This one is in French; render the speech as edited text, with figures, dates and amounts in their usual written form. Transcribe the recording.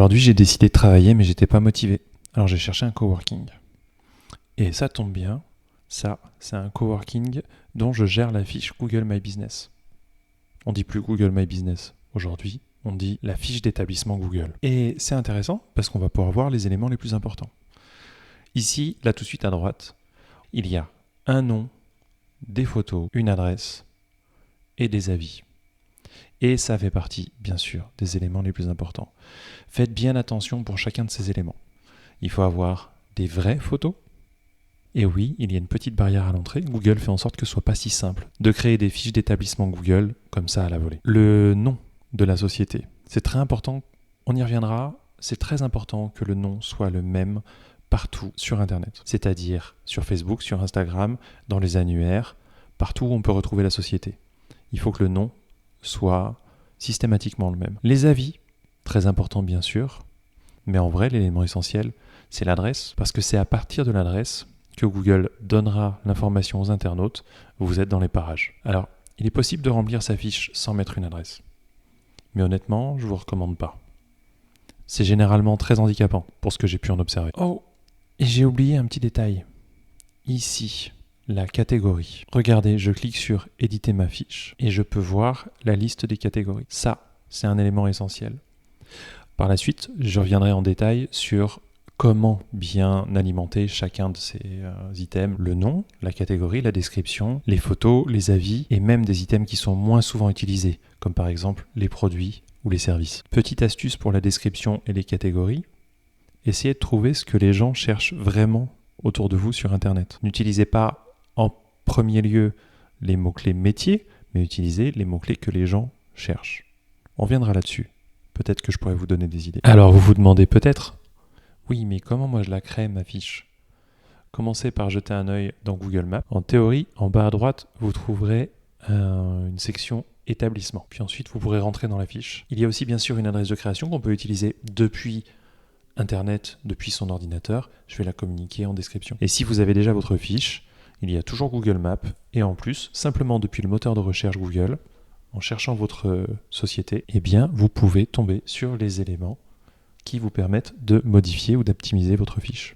Aujourd'hui, j'ai décidé de travailler, mais j'étais pas motivé. Alors j'ai cherché un coworking. Et ça tombe bien, ça, c'est un coworking dont je gère la fiche Google My Business. On dit plus Google My Business. Aujourd'hui, on dit la fiche d'établissement Google. Et c'est intéressant parce qu'on va pouvoir voir les éléments les plus importants. Ici, là tout de suite à droite, il y a un nom, des photos, une adresse et des avis. Et ça fait partie, bien sûr, des éléments les plus importants. Faites bien attention pour chacun de ces éléments. Il faut avoir des vraies photos. Et oui, il y a une petite barrière à l'entrée. Google fait en sorte que ce soit pas si simple de créer des fiches d'établissement Google comme ça à la volée. Le nom de la société, c'est très important. On y reviendra. C'est très important que le nom soit le même partout sur Internet. C'est-à-dire sur Facebook, sur Instagram, dans les annuaires, partout où on peut retrouver la société. Il faut que le nom soit systématiquement le même. Les avis, très important bien sûr, mais en vrai, l'élément essentiel, c'est l'adresse, parce que c'est à partir de l'adresse que Google donnera l'information aux internautes, vous êtes dans les parages. Alors, il est possible de remplir sa fiche sans mettre une adresse. Mais honnêtement, je ne vous recommande pas. C'est généralement très handicapant pour ce que j'ai pu en observer. Oh, et j'ai oublié un petit détail. Ici, la catégorie. Regardez, je clique sur « Éditer ma fiche » et je peux voir la liste des catégories. Ça, c'est un élément essentiel. Par la suite, je reviendrai en détail sur comment bien alimenter chacun de ces items. Le nom, la catégorie, la description, les photos, les avis et même des items qui sont moins souvent utilisés, comme par exemple les produits ou les services. Petite astuce pour la description et les catégories, essayez de trouver ce que les gens cherchent vraiment autour de vous sur Internet. N'utilisez pas en premier lieu les mots-clés métiers, mais utilisez les mots-clés que les gens cherchent. On reviendra là-dessus. Peut-être que je pourrais vous donner des idées. Alors vous vous demandez peut-être, oui, mais comment moi je la crée ma fiche ? Commencez par jeter un œil dans Google Maps. En théorie, en bas à droite, vous trouverez une section établissement. Puis ensuite, vous pourrez rentrer dans la fiche. Il y a aussi bien sûr une adresse de création qu'on peut utiliser depuis Internet, depuis son ordinateur. Je vais la communiquer en description. Et si vous avez déjà votre fiche, il y a toujours Google Maps. Et en plus, simplement depuis le moteur de recherche Google, en cherchant votre société, eh bien, vous pouvez tomber sur les éléments qui vous permettent de modifier ou d'optimiser votre fiche.